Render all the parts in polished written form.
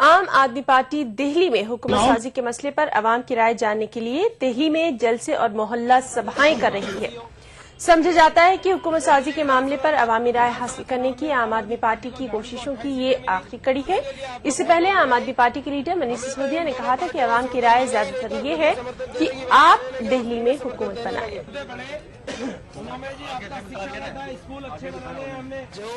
आम आदमी पार्टी दिल्ली में हुकूमत साजी के मसले पर अवाम की राय जानने के लिए दिल्ली में जलसे और मोहल्ला सभाएं कर रही है। समझा जाता है कि हुकूमत साजी के मामले पर अवामी राय हासिल करने की आम आदमी पार्टी की कोशिशों की ये आखिरी कड़ी है। इससे पहले आम आदमी पार्टी के लीडर मनीष सिसोदिया ने कहा था कि अवाम की राय ज्यादातर ये है कि आप दिल्ली में हुकूमत बनाएं। स्कूल अच्छे बनाने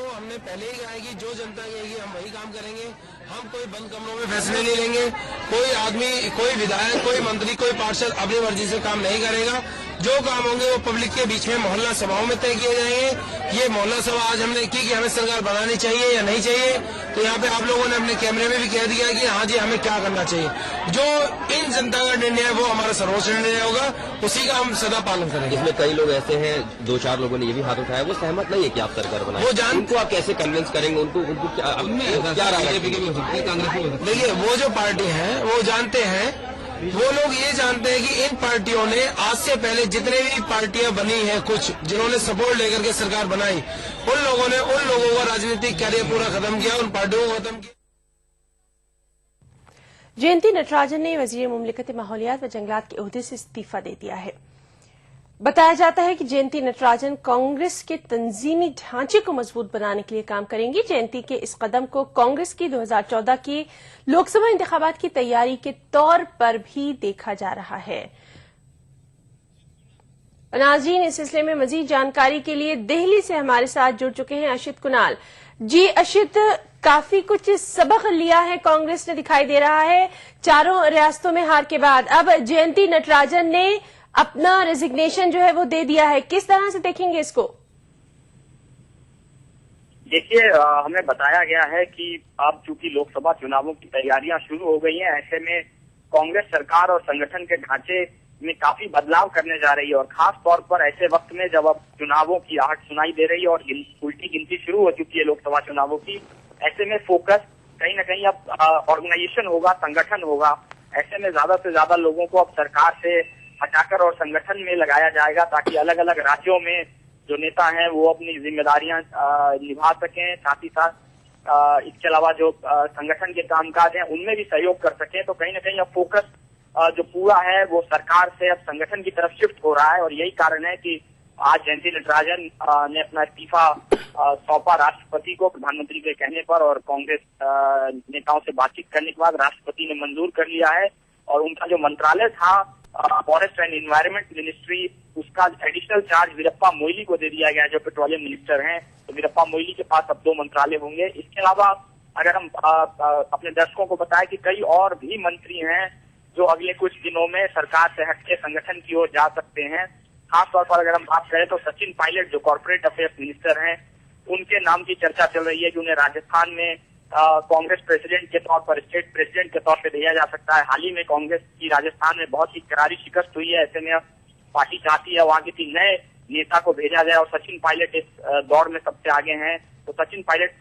हमने पहले ही कहा है कि जो जनता कहेगी हम वही काम करेंगे। हम कोई बंद कमरों में फैसले नहीं लेंगे। कोई आदमी, कोई विधायक, कोई मंत्री, कोई पार्षद अपनी मर्जी से काम नहीं करेगा। जो काम होंगे वो पब्लिक के बीच में मोहल्ला सभाओं में तय किए जाएंगे। ये मोहल्ला सभा आज हमने की कि हमें सरकार बनानी चाहिए या नहीं चाहिए, तो यहाँ पे आप लोगों ने अपने कैमरे में भी कह दिया कि हाँ जी हमें क्या करना चाहिए। जो इन जनता का निर्णय है वो हमारा सर्वोच्च निर्णय होगा, उसी का हम सदा पालन करेंगे। इसमें कई लोग ऐसे हैं, 2-4 लोगों ने ये भी हाथ उठाया, वो सहमत नहीं है कि आप सरकार बनाएं। वो जान उनको आप कैसे कन्विंस करेंगे? उनको क्या राय? देखिए, वो जो पार्टी है वो जानते हैं, वो लोग ये जानते हैं कि इन पार्टियों ने आज से पहले जितने भी पार्टियां बनी हैं, कुछ जिन्होंने सपोर्ट लेकर के सरकार बनाई, उन लोगों ने उन लोगों का राजनीतिक कैरियर पूरा खत्म किया, उन पार्टियों को खत्म किया। जयंती नटराजन ने वजीर मुमलिकत माहौलियात व जंगलात के ओहदे से इस्तीफा दे दिया है। बताया जाता है कि जयंती नटराजन कांग्रेस के तंजीमी ढांचे को मजबूत बनाने के लिए काम करेंगी। जयंती के इस कदम को कांग्रेस की 2014 की लोकसभा इंतखाबात की तैयारी के तौर पर भी देखा जा रहा है। नाज़रीन, इस सिलसिले में मजीद जानकारी के लिए दिल्ली से हमारे साथ जुड़ चुके हैं अशित कुणाल। जी अशित, काफी कुछ सबक लिया है कांग्रेस ने, दिखाई दे रहा है चारों रियासतों में हार के बाद। अब जयंती नटराजन ने अपना रेजिग्नेशन जो है वो दे दिया है, किस तरह से देखेंगे इसको? देखिए, हमें बताया गया है कि अब चूंकि लोकसभा चुनावों की तैयारियां शुरू हो गई हैं, ऐसे में कांग्रेस सरकार और संगठन के ढांचे में काफी बदलाव करने जा रही है। और खास तौर पर ऐसे वक्त में जब अब चुनावों की आहट सुनाई दे रही है और उल्टी गिनती शुरू हो चुकी है लोकसभा चुनावों की, ऐसे में फोकस कहीं न कहीं अब ऑर्गेनाइजेशन होगा, संगठन होगा। ऐसे में ज्यादा से ज्यादा लोगों को अब सरकार से हटाकर और संगठन में लगाया जाएगा, ताकि अलग अलग राज्यों में जो नेता हैं वो अपनी जिम्मेदारियां निभा सकें, साथ ही साथ इसके अलावा जो संगठन के कामकाज हैं उनमें भी सहयोग कर सकें। तो कहीं न कहीं अब फोकस जो पूरा है वो सरकार से अब संगठन की तरफ शिफ्ट हो रहा है। और यही कारण है कि आज जयंती नटराजन ने अपना इस्तीफा सौंपा राष्ट्रपति को प्रधानमंत्री के कहने पर, और कांग्रेस नेताओं से बातचीत करने के बाद राष्ट्रपति ने मंजूर कर लिया है। और उनका जो मंत्रालय था फॉरेस्ट एंड एनवायरमेंट मिनिस्ट्री, उसका एडिशनल चार्ज वीरप्पा मोइली को दे दिया गया, जो पेट्रोलियम मिनिस्टर हैं। तो वीरप्पा मोइली के पास अब 2 मंत्रालय होंगे। इसके अलावा अगर हम अपने दर्शकों को बताएं कि कई और भी मंत्री हैं जो अगले कुछ दिनों में सरकार से हटके संगठन की ओर जा सकते हैं। खास तौर पर अगर हम बात करें तो सचिन पायलट जो कॉर्पोरेट अफेयर्स मिनिस्टर हैं, उनके नाम की चर्चा चल रही है कि उन्हें राजस्थान में कांग्रेस प्रेसिडेंट के तौर पर, स्टेट प्रेसिडेंट के तौर पर भेजा जा सकता है। हाल ही में कांग्रेस की राजस्थान में बहुत ही करारी शिकस्त हुई है। ऐसे में पार्टी चाहती है वहां किसी नए नेता को भेजा जाए, और सचिन पायलट इस दौड़ में सबसे आगे हैं। तो सचिन पायलट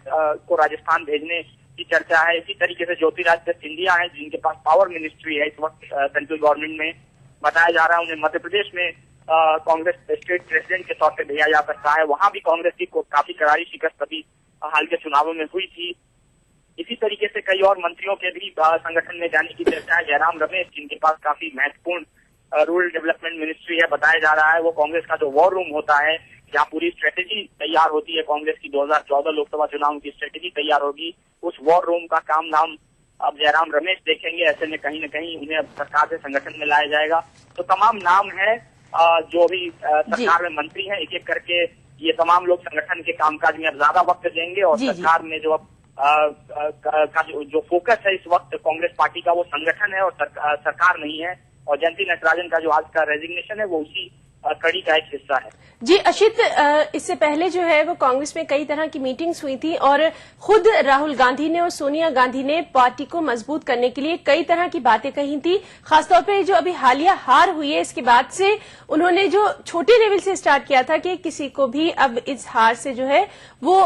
को राजस्थान भेजने की चर्चा है। इसी तरीके से ज्योतिरादित्य सिंधिया है, जिनके पास पावर मिनिस्ट्री है इस वक्त सेंट्रल गवर्नमेंट में। बताया जा रहा है उन्हें मध्य प्रदेश में कांग्रेस स्टेट प्रेसिडेंट के तौर पर भेजा जा सकता है। वहां भी कांग्रेस की काफी करारी शिकस्त अभी हाल के चुनावों में हुई थी। इसी तरीके से कई और मंत्रियों के भी संगठन में जाने की चर्चा है। जयराम रमेश, जिनके पास काफी महत्वपूर्ण रूरल डेवलपमेंट मिनिस्ट्री है, बताया जा रहा है वो कांग्रेस का जो वॉर रूम होता है, जहाँ पूरी स्ट्रेटेजी तैयार होती है कांग्रेस की 2014 लोकसभा चुनाव की स्ट्रेटेजी तैयार होगी, उस वॉर रूम का काम नाम अब जयराम रमेश देखेंगे। ऐसे में कहीं न कहीं उन्हें अब सरकार से संगठन में लाया जाएगा। तो तमाम नाम है जो भी सरकार में मंत्री हैं, एक एक करके ये तमाम लोग संगठन के कामकाज में अब ज्यादा वक्त देंगे। और सरकार में जो अब का जो फोकस है इस वक्त कांग्रेस पार्टी का, वो संगठन है और सरकार नहीं है। और जयंती नटराजन का जो आज का रेजिग्नेशन है वो उसी कड़ी का एक हिस्सा है। जी अशित, इससे पहले जो है वो कांग्रेस में कई तरह की मीटिंग्स हुई थी और खुद राहुल गांधी ने और सोनिया गांधी ने पार्टी को मजबूत करने के लिए कई तरह की बातें कही थी। खासतौर पे जो अभी हालिया हार हुई है इसके बाद से उन्होंने जो छोटे लेवल से स्टार्ट किया था कि किसी को भी अब इस हार से जो है वो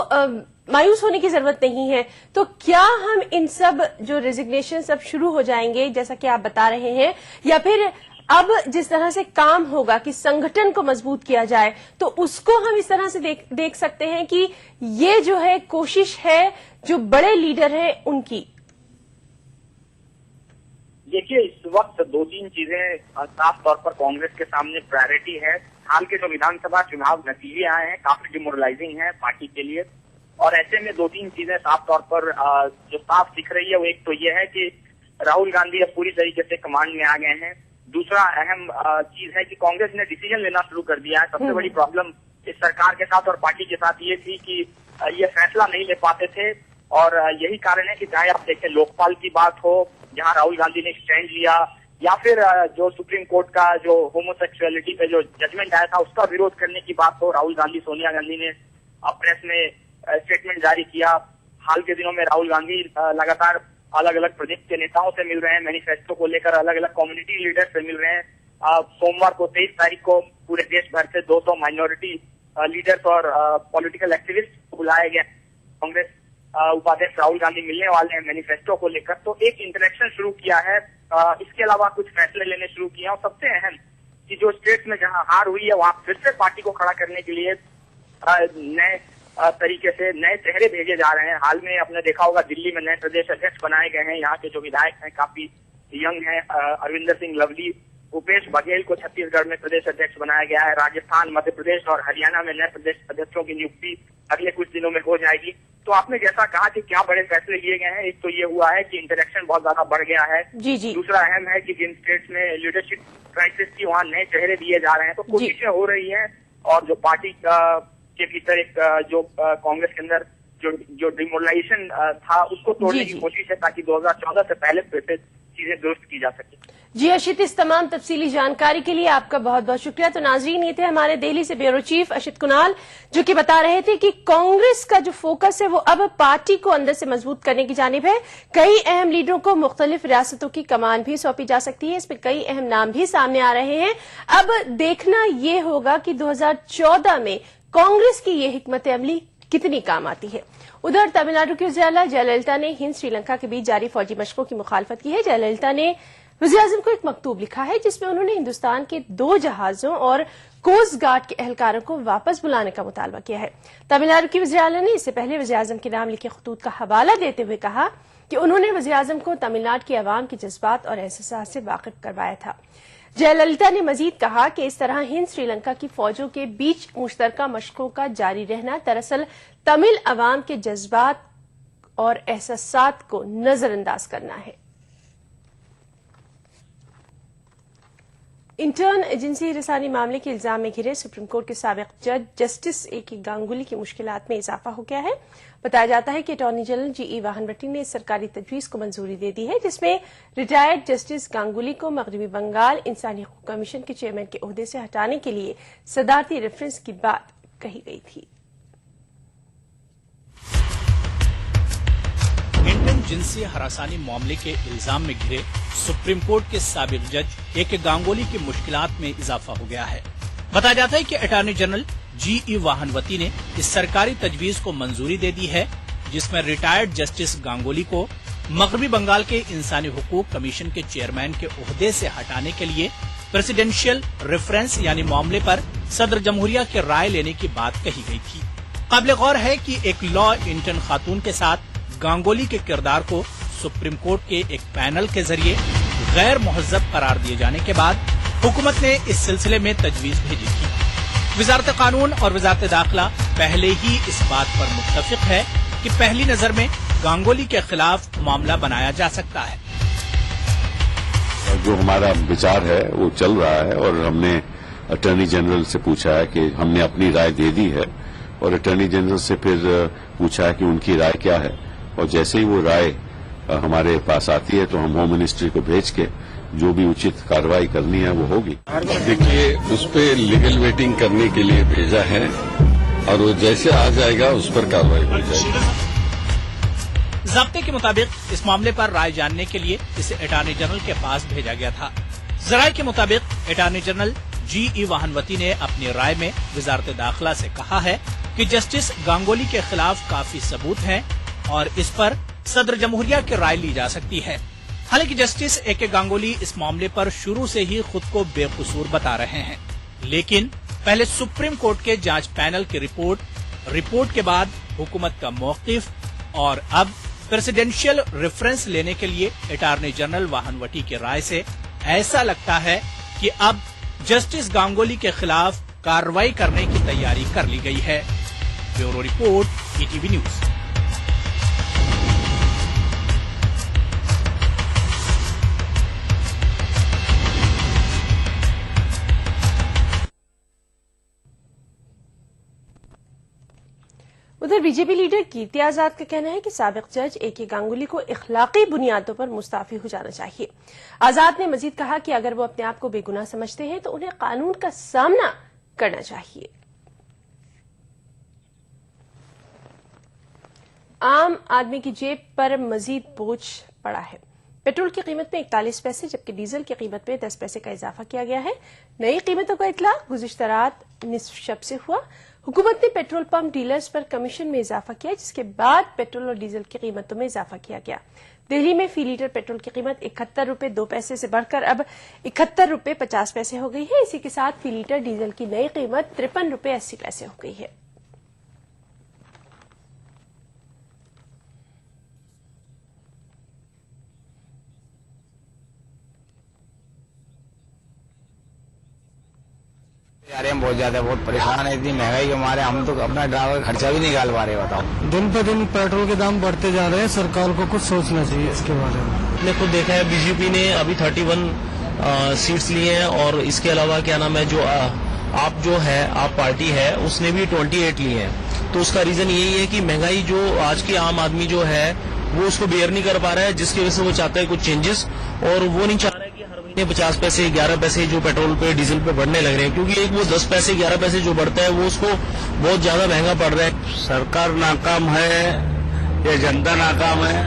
मायूस होने की जरूरत नहीं है। तो क्या हम इन सब जो रेजिग्नेशन सब शुरू हो जाएंगे जैसा कि आप बता रहे हैं, या फिर अब जिस तरह से काम होगा कि संगठन को मजबूत किया जाए, तो उसको हम इस तरह से देख सकते हैं कि ये जो है कोशिश है जो बड़े लीडर हैं उनकी? देखिए, इस वक्त 2-3 चीजें साफ तौर पर कांग्रेस के सामने प्रायोरिटी है। हाल के जो विधानसभा चुनाव नतीजे आए हैं काफी डिमोरलाइजिंग है पार्टी के लिए, और ऐसे में 2-3 चीजें साफ तौर पर जो साफ दिख रही है वो एक तो ये है कि राहुल गांधी अब पूरी तरीके से कमांड में आ गए हैं। दूसरा अहम चीज है कि कांग्रेस ने डिसीजन लेना शुरू कर दिया है। सबसे बड़ी प्रॉब्लम इस सरकार के साथ और पार्टी के साथ ये थी कि ये फैसला नहीं ले पाते थे, और यही कारण है कि चाहे आप देखें लोकपाल की बात हो जहां राहुल गांधी ने स्टैंड लिया, या फिर जो सुप्रीम कोर्ट का जो होमोसेक्सुअलिटी पे जो जजमेंट आया था उसका विरोध करने की बात हो, राहुल गांधी सोनिया गांधी ने प्रेस में स्टेटमेंट जारी किया। हाल के दिनों में राहुल गांधी लगातार अलग अलग प्रदेश के नेताओं से मिल रहे हैं, मैनिफेस्टो को लेकर अलग अलग कम्युनिटी लीडर से मिल रहे हैं। सोमवार को 23 तारीख को पूरे देश भर से 200 माइनॉरिटी लीडर्स और पॉलिटिकल एक्टिविस्ट को बुलाया गया। कांग्रेस उपाध्यक्ष राहुल गांधी मिलने वाले हैं मैनिफेस्टो को लेकर, तो एक इंटरेक्शन शुरू किया है। इसके अलावा कुछ फैसले लेने शुरू किए, और सबसे अहम कि जो स्टेट्स में जहां हार हुई है वहां फिर से पार्टी को खड़ा करने के लिए नए तरीके से नए चेहरे भेजे जा रहे हैं। हाल में आपने देखा होगा दिल्ली में नए प्रदेश अध्यक्ष बनाए गए हैं। यहाँ के जो विधायक हैं काफी यंग हैं। अरविंदर सिंह लवली, भूपेश बघेल को छत्तीसगढ़ में प्रदेश अध्यक्ष बनाया गया है। राजस्थान, मध्य प्रदेश और हरियाणा में नए प्रदेश अध्यक्षों की नियुक्ति अगले कुछ दिनों में हो जाएगी। तो आपने जैसा कहा कि क्या बड़े फैसले लिए गए हैं, एक तो ये हुआ है कि इंटरेक्शन बहुत ज्यादा बढ़ गया है। जी। दूसरा अहम है कि जिन स्टेट्स में लीडरशिप क्राइसिस थी वहाँ नए चेहरे दिए जा रहे हैं, तो कोशिशें हो रही हैं। और जो पार्टी के भीतर एक जो कांग्रेस के अंदर जो डिमोरलाइजेशन था उसको तोड़ने की कोशिश है, ताकि 2014 से पहले फिर से चीजें दुरुस्त की जा सके। जी अशित, इस तमाम तफसीली जानकारी के लिए आपका बहुत बहुत शुक्रिया। तो नाजरीन, ये थे हमारे दिल्ली से ब्यूरो चीफ अशित कुणाल, जो कि बता रहे थे कि कांग्रेस का जो फोकस है वो अब पार्टी को अंदर से मजबूत करने की जानिब है। कई अहम लीडरों को मुख्तलिफ रियासतों की कमान भी सौंपी जा सकती है। इसमें कई अहम नाम भी सामने आ रहे हैं। अब देखना ये होगा कि 2014 में कांग्रेस की ये हिकमत अमली कितनी काम आती है। उधर तमिलनाडु की वज़ीर जयललिता ने हिंद श्रीलंका के बीच जारी फौजी मशकों की मुखालफत की है। जयललिता ने वज़ीर-ए-आज़म को एक मकतूब लिखा है जिसमें उन्होंने हिंदुस्तान के 2 जहाजों और कोस्ट गार्ड के एहलकारों को वापस बुलाने का मुतालबा किया है। तमिलनाडु की वज़ीर ने इससे पहले वज़ीर-ए-आज़म के नाम लिखे खतूत का हवाला देते हुए कहा कि उन्होंने वज़ीर-ए-आज़म को तमिलनाडु की आवाम के जज्बात और एहसास से वाकिफ करवाया था। जयललिता ने मजीद कहा कि इस तरह हिंद श्रीलंका की फौजों के बीच मुश्तरका मशकों का जारी रहना दरअसल तमिल अवाम के जज्बात और एहसासात को नजरअंदाज करना है। इंटर्न एजेंसी रसानी मामले के इल्जाम में घिरे सुप्रीम कोर्ट के साबिक जज जस्टिस ए.के. गांगुली की मुश्किलात में इजाफा हो गया है। बताया जाता है कि अटॉर्नी जनरल जी.ई. वाहनवटी ने सरकारी तजवीज को मंजूरी दे दी है, जिसमें रिटायर्ड जस्टिस गांगुली को मगरबी बंगाल इंसानी हकूक कमीशन के चेयरमैन के ओहदे से हटाने के लिए सदारती रेफरेंस की बात कही गई थी। इंटर्न जिनसी हरासानी मामले के इल्जाम में घिरे सुप्रीम कोर्ट के साबिक जज ए.के. गांगुली की मुश्किलात में इजाफा हो गया है। बताया जाता है कि अटॉर्नी जनरल जी.ई. वाहनवती ने इस सरकारी तजवीज को मंजूरी दे दी है, जिसमें रिटायर्ड जस्टिस गांगुली को मगरबी बंगाल के इंसानी हुकूक कमीशन के चेयरमैन के ओहदे से हटाने के लिए प्रेसिडेंशियल रेफरेंस यानी मामले पर सदर जमहूरिया की राय लेने की बात कही गई थी। काबिल गौर है कि एक लॉ इंटर्न खातून के साथ गांगुली के किरदार को सुप्रीम कोर्ट के एक पैनल के जरिए गैर मुहज्जब करार दिए जाने के बाद हुकूमत ने इस सिलसिले में तजवीज भेजी थी। वजारत कानून और वजारत दाखिला पहले ही इस बात पर मुत्तफिक है कि पहली नजर में गांगुली के खिलाफ मामला बनाया जा सकता है। जो हमारा विचार है वो चल रहा है और हमने अटॉर्नी जनरल से पूछा है कि हमने अपनी राय दे दी है, और अटॉर्नी जनरल से फिर पूछा है कि उनकी राय क्या है, और जैसे ही वो राय हमारे पास आती है तो हम होम मिनिस्ट्री को भेज के जो भी उचित कार्रवाई करनी है वो होगी। देखिए, उस पर लीगल वेटिंग करने के लिए भेजा है और वो जैसे आ जाएगा उस पर कार्रवाई हो जाएगी। ज़ाब्ते के मुताबिक इस मामले पर राय जानने के लिए इसे अटॉर्नी जनरल के पास भेजा गया था। जराये के मुताबिक अटॉर्नी जनरल जी.ई. वाहनवती ने अपनी राय में वजारत दाखिला से कहा है कि जस्टिस गांगुली के खिलाफ काफी सबूत हैं और इस पर सदर जमहूरिया की राय ली जा सकती है। हालांकि जस्टिस ए.के. गांगुली इस मामले पर शुरू से ही खुद को बेकसूर बता रहे हैं, लेकिन पहले सुप्रीम कोर्ट के जांच पैनल की रिपोर्ट के बाद हुकूमत का मौक़िफ़ और अब प्रेसिडेंशियल रेफरेंस लेने के लिए अटॉर्नी जनरल वाहनवटी की राय से ऐसा लगता है कि अब जस्टिस गांगुली के खिलाफ कार्रवाई करने की तैयारी कर ली गई है। Bureau report, ETV news. उधर बीजेपी लीडर कीर्ति आजाद का कहना है कि साबिक जज ए.के. गांगुली को इखलाकी बुनियादों पर मुस्ताफी हो जाना चाहिए। आजाद ने मजीद कहा कि अगर वो अपने आप को बेगुनाह समझते हैं तो उन्हें कानून का सामना करना चाहिए। आम आदमी की जेब पर मजीद बोझ पड़ा है। पेट्रोल की कीमत में 41 पैसे जबकि डीजल की कीमत में 10 पैसे का इजाफा किया गया है। नई कीमतों का इतला गुज़िश्ता रात निस्फ शब से हुआ। हुकूमत ने पेट्रोल पंप डीलर्स पर कमीशन में इजाफा किया, जिसके बाद पेट्रोल और डीजल की कीमतों में इजाफा किया गया। दिल्ली में फी लीटर पेट्रोल की कीमत 71 रुपए 2 पैसे से बढ़कर अब 71 रुपए 50 पैसे हो गई है। इसी के साथ फी लीटर डीजल की नई कीमत 53 रुपए 80 पैसे हो गई है। यार हम बहुत परेशान है, इतनी महंगाई के मारे हम तो अपना ड्राइवर खर्चा भी निकाल पा रहे। बताओ, दिन पे दिन पेट्रोल के दाम बढ़ते जा रहे हैं, सरकार को कुछ सोचना चाहिए इसके बारे में। हमने खुद देखा है बीजेपी ने अभी 31 सीट्स ली हैं और इसके अलावा क्या नाम है जो आप पार्टी है उसने भी 28 ली है। तो उसका रीजन यही है कि महंगाई जो आज के आम आदमी जो है वो उसको बेयर नहीं कर पा रहा है, जिसकी वजह से वो चाहता है कुछ चेंजेस, और वो नहीं चाह रहा है कि हर महीने 50 पैसे 11 पैसे जो पेट्रोल पे डीजल पे बढ़ने लग रहे हैं, क्योंकि एक वो 10 पैसे 11 पैसे जो बढ़ता है वो उसको बहुत ज्यादा महंगा पड़ रहा है। सरकार नाकाम है या जनता नाकाम है,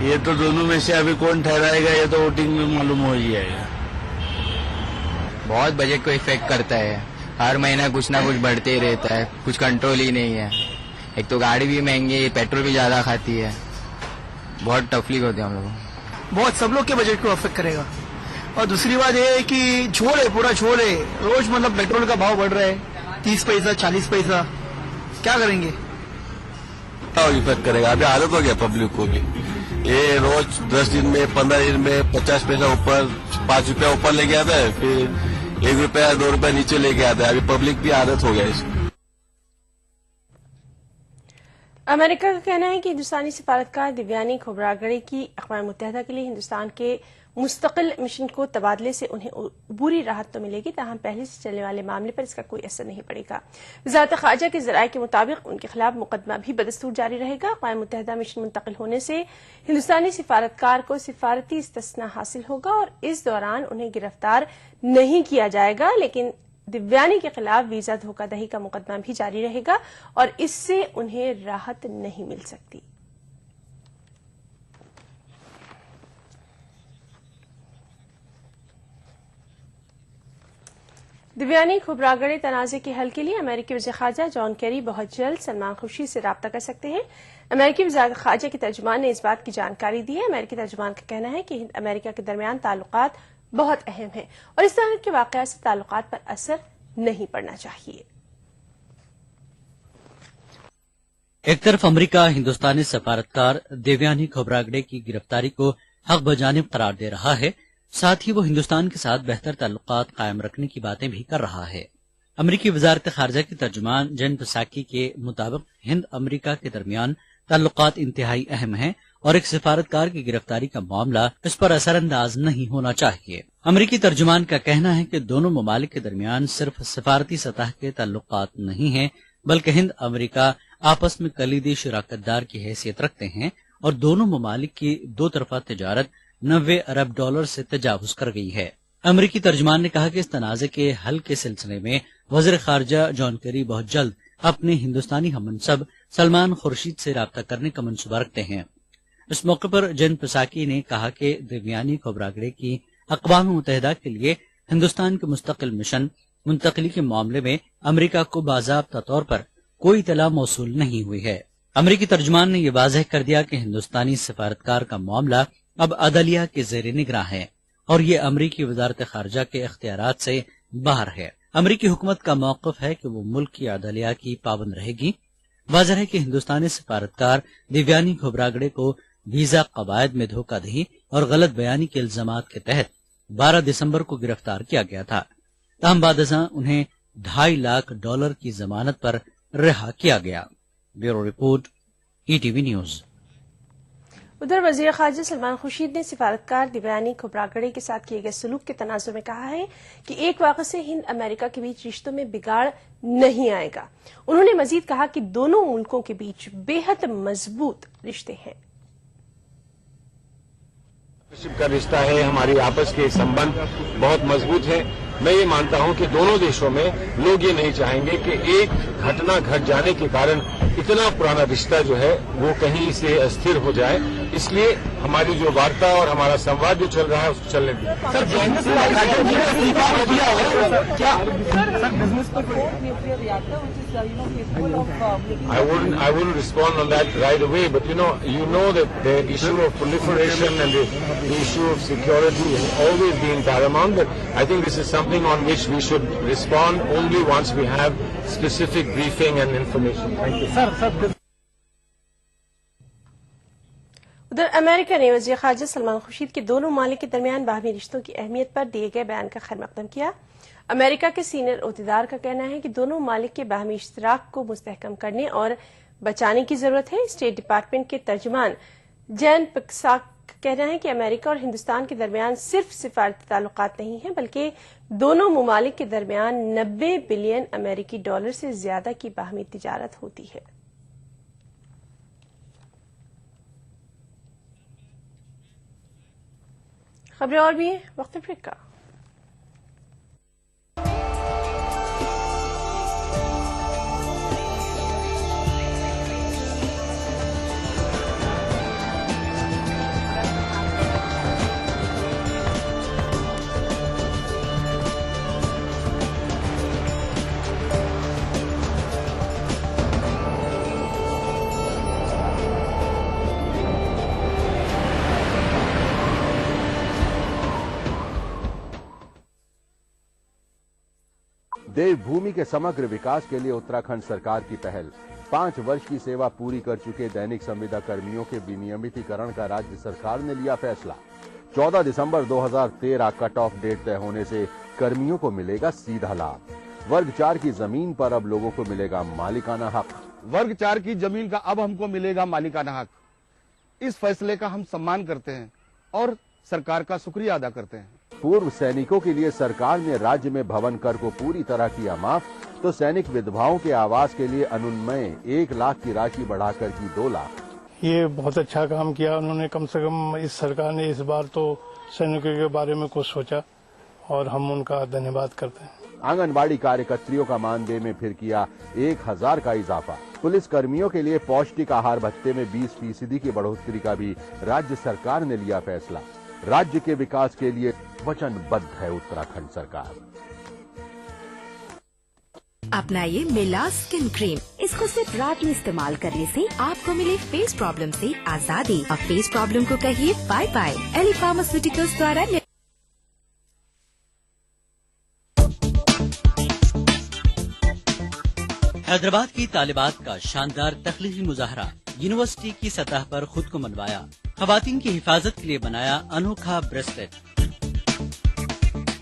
ये तो दोनों में से अभी कौन ठहराएगा, ये तो वोटिंग में मालूम हो ही जाएगा। बहुत बजट को इफेक्ट करता है, हर महीना कुछ ना कुछ बढ़ते ही रहता है, कुछ कंट्रोल ही नहीं है। एक तो गाड़ी भी महंगी है, पेट्रोल भी ज्यादा खाती है, बहुत तकलीफ होती है हम लोगों को। बहुत सब लोग के बजट को अफेक्ट करेगा। और दूसरी बात ये है कि झोल है, पूरा झोल है। रोज मतलब पेट्रोल का भाव बढ़ रहा है, 30 पैसा 40 पैसा, क्या करेंगे? इफेक्ट करेगा। अभी आदत हो गया पब्लिक को भी, ये रोज 10 दिन में 15 दिन में 50 पैसा ऊपर 5 रुपया ऊपर लेके आता है, फिर 1 रुपया 2 रुपया नीचे लेके आता है। अभी पब्लिक भी आदत हो गया इसको। अमेरिका का कहना है कि हिंदुस्तानी सिफारतकार दिव्यानी खोबरागड़े की अक़वाम मुत्तहिदा के लिए हिंदुस्तान के मुस्तकिल मिशन को तबादले से उन्हें बुरी राहत तो मिलेगी, ताहम पहले से चलने वाले मामले पर इसका कोई असर नहीं पड़ेगा। वज़ारत ख़ारजा के ज़राए के मुताबिक उनके खिलाफ मुकदमा भी बदस्तूर जारी रहेगा। अक़वाम मुत्तहिदा मिशन मुंतकिल होने से हिंदुस्तानी सिफारतकार को सिफारती इस्तिस्ना हासिल होगा और इस दौरान उन्हें गिरफ्तार नहीं किया जाएगा, लेकिन दिव्यानी के खिलाफ वीजा धोखाधड़ी का मुकदमा भी जारी रहेगा और इससे उन्हें राहत नहीं मिल सकती। दिव्यानी खोबरागड़े तनाज़े के हल के लिए अमेरिकी वज़ीर ख़ारजा जॉन केरी बहुत जल्द सलमान खुर्शीद से राब्ता कर सकते हैं। अमेरिकी वज़ारत ख़ारजा के तर्जुमान ने इस बात की जानकारी दी है। अमेरिकी तर्जुमान का कहना है कि हिंद अमेरिका के दरमियान ताल्लुकात बहुत अहम है और इस तरह के वाक़यात से ताल्लुकात पर असर नहीं पड़ना चाहिए। एक तरफ अमेरिका हिंदुस्तानी सफारतकार दिव्यानी खोबरागड़े की गिरफ्तारी को हक बजानिब करार दे रहा है, साथ ही वो हिंदुस्तान के साथ बेहतर ताल्लुकात कायम रखने की बातें भी कर रहा है। अमेरिकी वजारत खारजा के तर्जुमान जेन पसाकी के मुताबिक हिंद अमेरिका के दरमियान ताल्लुकात इंतहाई अहम हैं और एक सिफारतकार की गिरफ्तारी का मामला इस पर असरअंदाज नहीं होना चाहिए। अमेरिकी तर्जुमान का कहना है कि दोनों ममालिक के दरमियान सिर्फ सिफारती सतह के ताल्लुकात नहीं हैं, बल्कि हिंद अमेरिका आपस में कलीदी शराकतदार की हैसियत रखते हैं और दोनों ममालिक की दो तरफा तिजारत 90 अरब डॉलर से तजावुज कर गई है। अमेरिकी तर्जुमान ने कहा कि इस तनाज़े के हल के सिलसिले में वज़ीर ख़ारजा जॉन केरी बहुत जल्द अपने हिंदुस्तानी हमनसब सलमान खुर्शीद से राब्ता करने का मंसूबा रखते हैं। इस मौके पर जेन पसाकी ने कहा कि दिव्यानी खोबरागड़े की अक़वाम मुत्तहिदा के लिए हिंदुस्तान के मुस्तकिल मिशन मुंतकली के मामले में अमेरिका को बाज़ाब्ता तौर पर कोई इतला मौसूल नहीं हुई है। अमेरिकी तर्जुमान ने यह वाज़ेह कर दिया कि हिंदुस्तानी सफारतकार का मामला अब अदलिया के ज़ेरे निगरां है और ये अमेरिकी वज़ारत ख़ारजा के इख्तियारात से बाहर है। अमेरिकी हुकूमत का मौक़िफ़ है कि वो मुल्क की अदलिया की पाबंद रहेगी। वाज़ह है कि हिंदुस्तानी सफारतकार दिव्यानी खोबरागड़े को वीजा कवायद में धोखाधड़ी और गलत बयानी के इल्जामात के तहत 12 दिसंबर को गिरफ्तार किया गया था। ताहम बाद अज़ां उन्हें $2.5 लाख की जमानत पर रिहा किया गया। Bureau report, ETV news. उधर वजीर खारजा सलमान खुर्शीद ने सिफारतकार दिव्यानी खोबरागड़े के साथ किए गए सलूक के तनाजुर में कहा है कि एक वाक़े से हिंद अमेरिका के बीच रिश्तों में बिगाड़ नहीं आएगा। उन्होंने मजीद कहा कि दोनों मुल्कों के बीच बेहद मजबूत रिश्ते हैं। का रिश्ता है, हमारी आपस के संबंध बहुत मजबूत है। मैं ये मानता हूं कि दोनों देशों में लोग ये नहीं चाहेंगे कि एक घटना घट जाने के कारण इतना पुराना रिश्ता जो है वो कहीं से अस्थिर हो जाए। इसलिए हमारी जो वार्ता और हमारा संवाद जो चल रहा है उसको चलने दीजिए। I wouldn't respond on that right away, but you know that the issue of proliferation and the issue of security has always been paramount, but I think this is something on which we should respond only once we have specific briefing and information. Thank you. Sir. उधर America ने वज़ीर ख़ारजा सलमान खुर्शीद के दोनों ममालिक के दरमियान बाहमी रिश्तों की अहमियत पर दिए गए बयान का खैर मकदम किया। अमेरिका के सीनियर ओहदेदार का कहना है कि दोनों ममालिक के बाहमी इश्तराक को मुस्तहकम करने और बचाने की जरूरत है। स्टेट डिपार्टमेंट के तर्जुमान जैन पिक्साक का कहना है कि अमेरिका और हिंदुस्तान के दरमियान सिर्फ सिफारती ताल्लुकात नहीं है, बल्कि दोनों ममालिक के दरमियान $90 बिलियन अमेरिकी डॉलर से ज्यादा की बाहमी तिजारत होती है। खबरें और भी हैं, वक्त ब्रेक का। देवभूमि के समग्र विकास के लिए उत्तराखंड सरकार की पहल। 5 वर्ष की सेवा पूरी कर चुके दैनिक संविदा कर्मियों के विनियमितीकरण का राज्य सरकार ने लिया फैसला। 14 दिसंबर 2013 कट ऑफ डेट तय होने से कर्मियों को मिलेगा सीधा लाभ। वर्ग 4 की जमीन पर अब लोगों को मिलेगा मालिकाना हक। वर्ग 4 की जमीन का अब हमको मिलेगा मालिकाना हक। इस फैसले का हम सम्मान करते हैं और सरकार का शुक्रिया अदा करते हैं। पूर्व सैनिकों के लिए सरकार ने राज्य में भवन कर को पूरी तरह किया माफ, तो सैनिक विधवाओं के आवास के लिए अनुन्वय 1 लाख की राशि बढ़ाकर की 2 लाख। ये बहुत अच्छा काम किया उन्होंने। कम से कम इस सरकार ने इस बार तो सैनिकों के बारे में कुछ सोचा और हम उनका धन्यवाद करते हैं। आंगनबाड़ी कार्यकर्त्रियों का मानदेय में फिर किया 1000 का इजाफा। पुलिस कर्मियों के लिए पौष्टिक आहार भत्ते में 20% की बढ़ोतरी का भी राज्य सरकार ने लिया फैसला। राज्य के विकास के लिए वचनबद्ध है उत्तराखंड सरकार। अपनाइए मिला स्किन क्रीम। इसको सिर्फ रात में इस्तेमाल करने से आपको मिले फेस प्रॉब्लम से आजादी। अब फेस प्रॉब्लम को कहिए बाय बाय। एली फार्मास्यूटिकल्स द्वारा। हैदराबाद की तालिबात का शानदार तख्लीकी मुजाहरा। यूनिवर्सिटी की सतह पर खुद को मनवाया। खवातीन की हिफाजत के लिए बनाया अनोखा ब्रेसलेट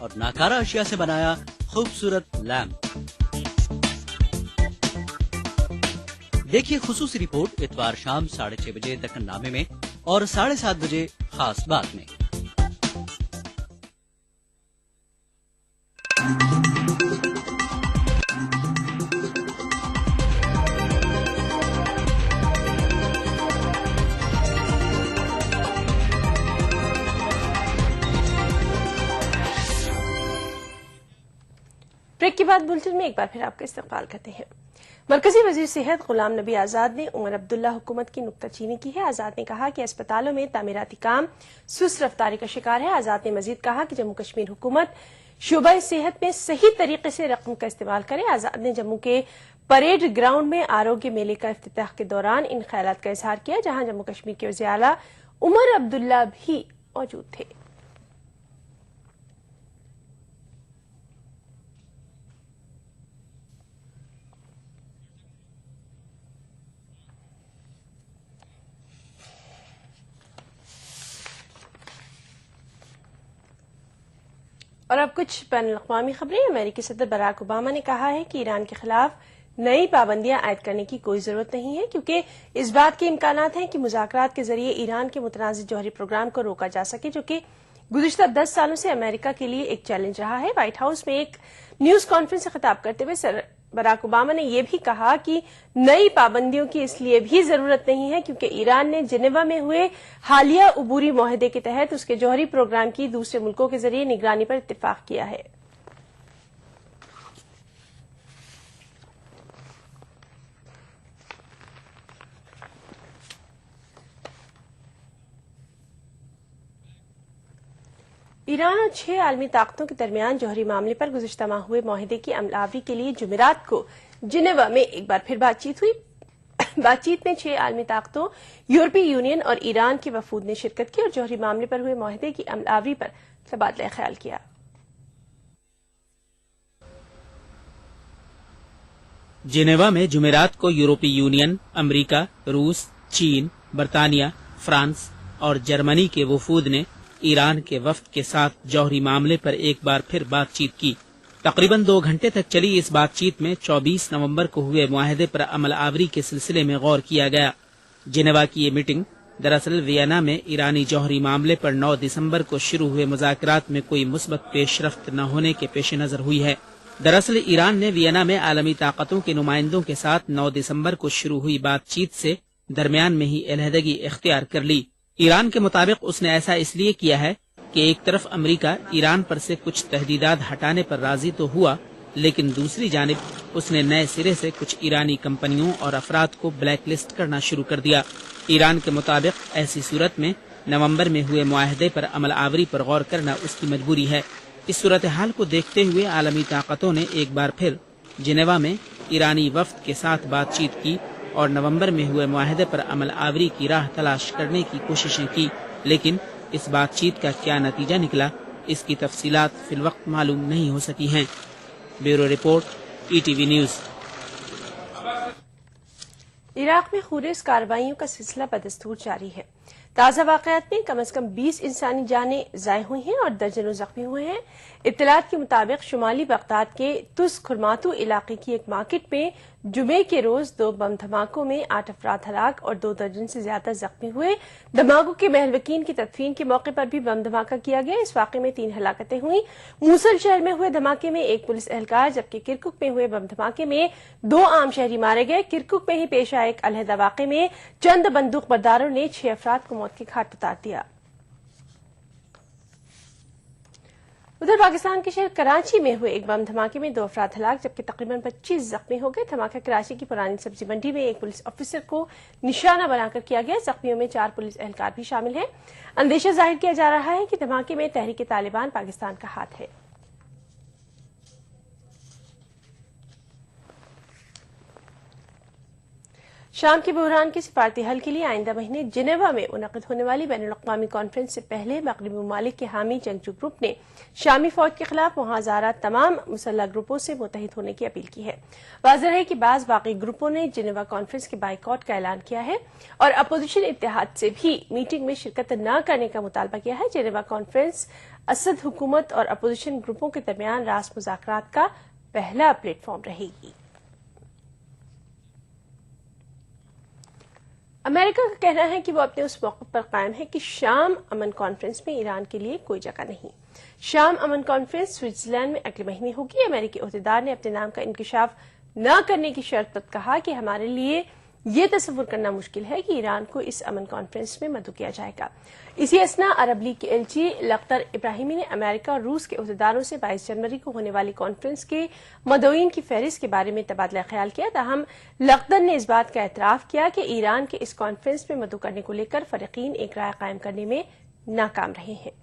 और नाकारा अशिया से बनाया खूबसूरत लैम्प। देखिए खुसूसी रिपोर्ट इतवार शाम 6:30 बजे दक्कन नामे में और 7:30 बजे खास बात में। ब्रेक के बाद बुलेटिन में एक बार फिर आपका इस्तकबाल करते हैं। मरकजी वजीर सेहत गुलाम नबी आजाद ने उमर अब्दुल्ला हुकूमत की नुक्ताचीनी की है। आजाद ने कहा कि अस्पतालों में तामीराती काम सुस्त रफ्तारी का शिकार है। आजाद ने मजीद कहा कि जम्मू कश्मीर हुकूमत शोबा सेहत में सही तरीके से रकम का इस्तेमाल करे। आजाद ने जम्मू के परेड ग्राउंड में आरोग्य मेले का इफ्तिताह के दौरान इन ख्यालात का इजहार किया, जहां जम्मू कश्मीर के वज़ीर आला उमर अब्दुल्ला भी मौजूद थे। اور اب کچھ بین الاقوامی خبریں۔ امریکی صدر براک اوباما نے کہا ہے کہ ایران کے خلاف نئی پابندیاں عائد کرنے کی کوئی ضرورت نہیں ہے، کیونکہ اس بات کے امکانات ہیں کہ مذاکرات کے ذریعے ایران کے متنازع جوہری پروگرام کو روکا جا سکے، جو کہ گزشتہ 10 سالوں سے امریکہ کے لیے ایک چیلنج رہا ہے۔ وائٹ ہاؤس میں ایک نیوز کانفرنس سے خطاب کرتے ہوئے براک اوباما نے یہ بھی کہا کہ نئی پابندیوں کی اس لیے بھی ضرورت نہیں ہے کیونکہ ایران نے جنیوا میں ہوئے حالیہ عبوری معاہدے کے تحت اس کے جوہری پروگرام کی دوسرے ملکوں کے ذریعے نگرانی پر اتفاق کیا ہے۔ ایران اور 6 عالمی طاقتوں کے درمیان جوہری معاملے پر گزشتہ ماہ ہوئے معاہدے کی عمل آوری کے لیے جمعرات کو جنیوا میں ایک بار پھر بات چیت ہوئی۔ بات چیت میں 6 عالمی طاقتوں، یورپی یونین اور ایران کے وفود نے شرکت کی اور جوہری معاملے پر ہوئے معاہدے کی عمل آوری پر تبادلہ خیال کیا۔ جنیوا میں جمعرات کو یورپی یونین، امریکہ، روس، چین، برطانیہ، فرانس اور جرمنی کے وفود نے ایران کے وفد کے ساتھ جوہری معاملے پر ایک بار پھر بات چیت کی۔ تقریباً 2 گھنٹے تک چلی اس بات چیت میں 24 نومبر کو ہوئے معاہدے پر عمل آوری کے سلسلے میں غور کیا گیا۔ جنیوا کی یہ میٹنگ دراصل وینا میں ایرانی جوہری معاملے پر 9 دسمبر کو شروع ہوئے مذاکرات میں کوئی مثبت پیش رفت نہ ہونے کے پیش نظر ہوئی ہے۔ دراصل ایران نے وینا میں عالمی طاقتوں کے نمائندوں کے ساتھ 9 دسمبر کو شروع ہوئی بات چیت سے درمیان میں ہی علیحدگی اختیار کر لی۔ ایران کے مطابق اس نے ایسا اس لیے کیا ہے کہ ایک طرف امریکہ ایران پر سے کچھ تحدیدات ہٹانے پر راضی تو ہوا، لیکن دوسری جانب اس نے نئے سرے سے کچھ ایرانی کمپنیوں اور افراد کو بلیک لسٹ کرنا شروع کر دیا۔ ایران کے مطابق ایسی صورت میں نومبر میں ہوئے معاہدے پر عمل آوری پر غور کرنا اس کی مجبوری ہے۔ اس صورتحال کو دیکھتے ہوئے عالمی طاقتوں نے ایک بار پھر جنیوا میں ایرانی وفد کے ساتھ بات چیت کی اور نومبر میں ہوئے معاہدے پر عمل آوری کی راہ تلاش کرنے کی کوششیں کی، لیکن اس بات چیت کا کیا نتیجہ نکلا اس کی تفصیلات فی الوقت معلوم نہیں ہو سکی ہیں۔ Bureau report, ETV news. Iraq میں خورش کارروائیوں کا سلسلہ بدستور جاری ہے۔ تازہ واقعات میں کم از کم 20 انسانی جانیں ضائع ہوئی ہیں اور درجنوں زخمی ہوئے ہیں۔ اطلاعات کے مطابق شمالی بغداد کے تس خرماتو علاقے کی ایک مارکیٹ میں جمعے کے روز 2 بم دھماکوں میں 8 افراد ہلاک اور 2 درجن سے زیادہ زخمی ہوئے۔ دھماکوں کے مہلوکین کی تدفین کے موقع پر بھی بم دھماکہ کیا گیا۔ اس واقعے میں 3 ہلاکتیں ہوئیں۔ موصل شہر میں ہوئے دھماکے میں 1 پولیس اہلکار جبکہ کرکک میں ہوئے بم دھماکے میں 2 عام شہری مارے گئے۔ کرکک میں ہی پیش آئے ایک علیحدہ واقعے میں چند بندوق برداروں نے 6 افراد کو موت کے گھاٹ اتار دیا۔ ادھر پاکستان کے شہر کراچی میں ہوئے ایک بم دھماکے میں 2 افراد ہلاک جبکہ تقریباً 25 زخمی ہو گئے۔ دھماکہ کراچی کی پرانی سبزی منڈی میں ایک پولیس افسر کو نشانہ بنا کر کیا گیا۔ زخمیوں میں 4 پولیس اہلکار بھی شامل ہیں۔ اندیشہ ظاہر کیا جا رہا ہے کہ دھماکے میں تحریک طالبان پاکستان کا ہاتھ ہے۔ شام کے بحران کے سفارتی حل کے لیے آئندہ مہینے جنیوا میں منعقد ہونے والی بین الاقوامی کانفرنس سے پہلے مغربی ممالک کے حامی جنگجو گروپ نے شامی فوج کے خلاف وہاں زارہ تمام مسلح گروپوں سے متحد ہونے کی اپیل کی ہے۔ واضح ہے کہ بعض باقی گروپوں نے جنیوا کانفرنس کے بائیکاٹ کا اعلان کیا ہے اور اپوزیشن اتحاد سے بھی میٹنگ میں شرکت نہ کرنے کا مطالبہ کیا ہے۔ جنیوا کانفرنس اسد حکومت اور اپوزیشن گروپوں کے درمیان راست مذاکرات کا پہلا پلیٹ فارم رہے گی۔ امریکہ کا کہنا ہے کہ وہ اپنے اس موقف پر قائم ہے کہ شام امن کانفرنس میں ایران کے لیے کوئی جگہ نہیں۔ شام امن کانفرنس سوئٹزرلینڈ میں اگلے مہینے ہوگی۔ امریکی عہدیدار نے اپنے نام کا انکشاف نہ کرنے کی شرط پر کہا کہ ہمارے لیے یہ تصور کرنا مشکل ہے کہ ایران کو اس امن کانفرنس میں مدعو کیا جائے گا۔ اسی اثنا عرب لیگ کے ایلچی لختر ابراہیمی نے امریکہ اور روس کے عہدیداروں سے 22 جنوری کو ہونے والی کانفرنس کے مدعوین کی فہرست کے بارے میں تبادلہ خیال کیا۔ تاہم لختر نے اس بات کا اعتراف کیا کہ ایران کے اس کانفرنس میں مدعو کرنے کو لے کر فریقین ایک رائے قائم کرنے میں ناکام رہے ہیں۔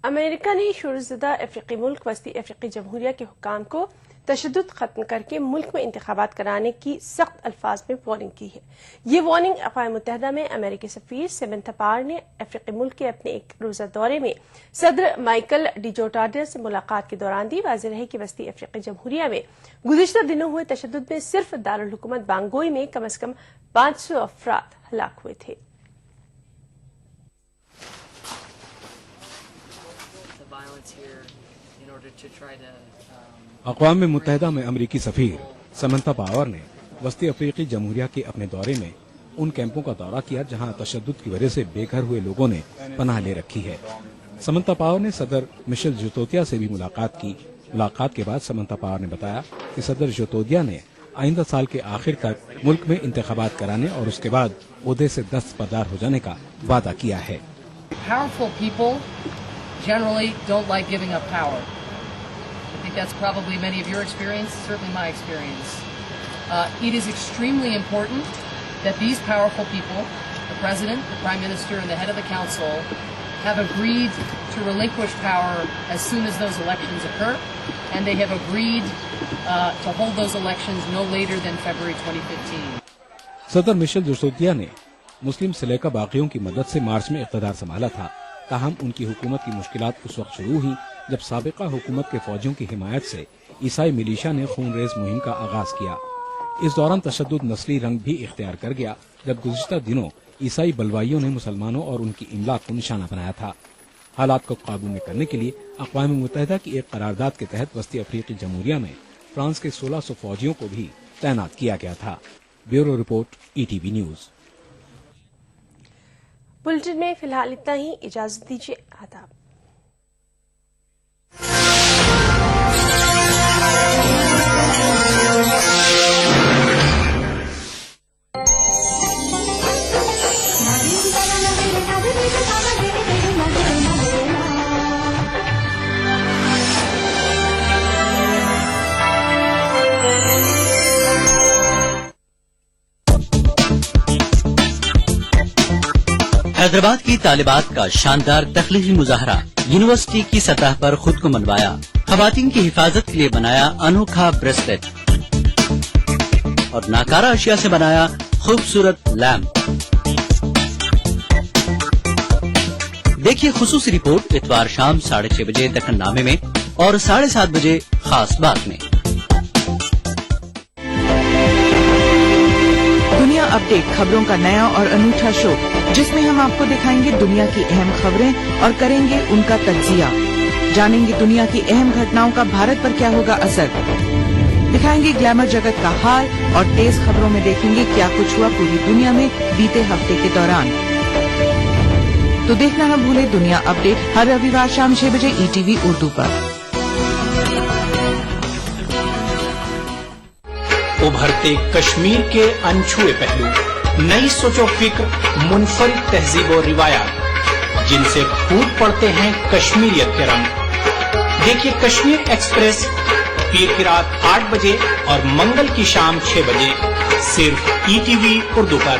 امریکہ نے شورزدہ افریقی ملک وسطی افریقی جمہوریہ کے حکام کو تشدد ختم کر کے ملک میں انتخابات کرانے کی سخت الفاظ میں وارننگ کی ہے۔ یہ وارننگ اقوام متحدہ میں امریکی سفیر سیمنتھا پاور نے افریقی ملک کے اپنے ایک روزہ دورے میں صدر مائیکل ڈی جوٹارڈر سے ملاقات کے دوران دی۔ واضح رہے کہ وسطی افریقی جمہوریہ میں گزشتہ دنوں ہوئے تشدد میں صرف دارالحکومت بانگوئی میں کم از کم 500 افراد ہلاک ہوئے تھے۔ अक़वाम मुत्तहिदा में अमरीकी सफ़ीर समंता पावर ने वस्ती अफ्रीकी जमहूरिया के अपने दौरे में उन कैंपों का दौरा किया जहां तशद्दुद की वजह से बेघर हुए लोगों ने पनाह ले रखी है। समंता पावर ने सदर मिशेल जोतोतिया से भी मुलाकात की। मुलाकात के बाद समंता पावर ने बताया कि सदर जोतोतिया ने आइंदा साल के आखिर तक मुल्क में इंतखाबात कराने और उसके बाद ओहदे से दस्तबरदार हो जाने का वादा किया है। Powerful people generally don't like giving up power. I think that's probably many of your experience, certainly my experience. It is extremely important that these powerful people, the President, the Prime Minister, and the head of the Council, have agreed to relinquish power as soon as those elections occur, and they have agreed to hold those elections no later than February 2015. सदर Michel जोतोतिया ने मुस्लिम से लेकर बाकियों की मदद से मार्च में इक़्तिदार संभाला था। ताहम उनकी हुकूमत की मुश्किलात उस वक्त शुरू हुई जब साबिका हुकूमत के फौजियों की हिमायत से ईसाई मिलिशिया ने खूनरेज मुहिम का आगाज किया। इस दौरान तशद्दुद नस्ली रंग भी इख्तियार कर गया जब गुज़िश्ता दिनों ईसाई बलवाइयों ने मुसलमानों और उनकी इमलाक को निशाना बनाया था। हालात को काबू में करने के लिए अक़वाम मुत्तहिदा की एक करारदाद के तहत वस्ती अफ्रीकी जमहूरिया में फ्रांस के 1600 फौजियों को भी तैनात किया गया था। Bureau report, ETV news. Bulletin में फिलहाल इतना ही, इजाजत दीजिए, आदाब। हैदराबाद की तालिबात का शानदार तख्लीकी मुजाहरा, यूनिवर्सिटी की सतह पर खुद को मनवाया, खवातीन की हिफाजत के लिए बनाया अनोखा ब्रेसलेट और नाकारा अशिया से बनाया खूबसूरत लैम्प। देखिए खुसूसी रिपोर्ट इतवार शाम 6:30 बजे दक्कन नामे में और 7:30 बजे खास बात में। दुनिया अपडेट, खबरों का नया और अनूठा शो जिसमें हम आपको दिखाएंगे दुनिया की अहम खबरें और करेंगे उनका तज्जिया। जानेंगे दुनिया की अहम घटनाओं का भारत पर क्या होगा असर। दिखाएंगे ग्लैमर जगत का हाल और तेज खबरों में देखेंगे क्या कुछ हुआ पूरी दुनिया में बीते हफ्ते के दौरान। तो देखना न भूले दुनिया अपडेट हर रविवार शाम 6 बजे ETV उर्दू पर। उभरते कश्मीर के अनछुए पहलू, नई सोचो फिक्र, मुनफरिद तहजीब और रिवायात जिनसे फूट पड़ते हैं कश्मीरियत के रंग। देखिए कश्मीर एक्सप्रेस पीर की रात 8 बजे और मंगल की शाम 6 बजे सिर्फ ETV उर्दू पर।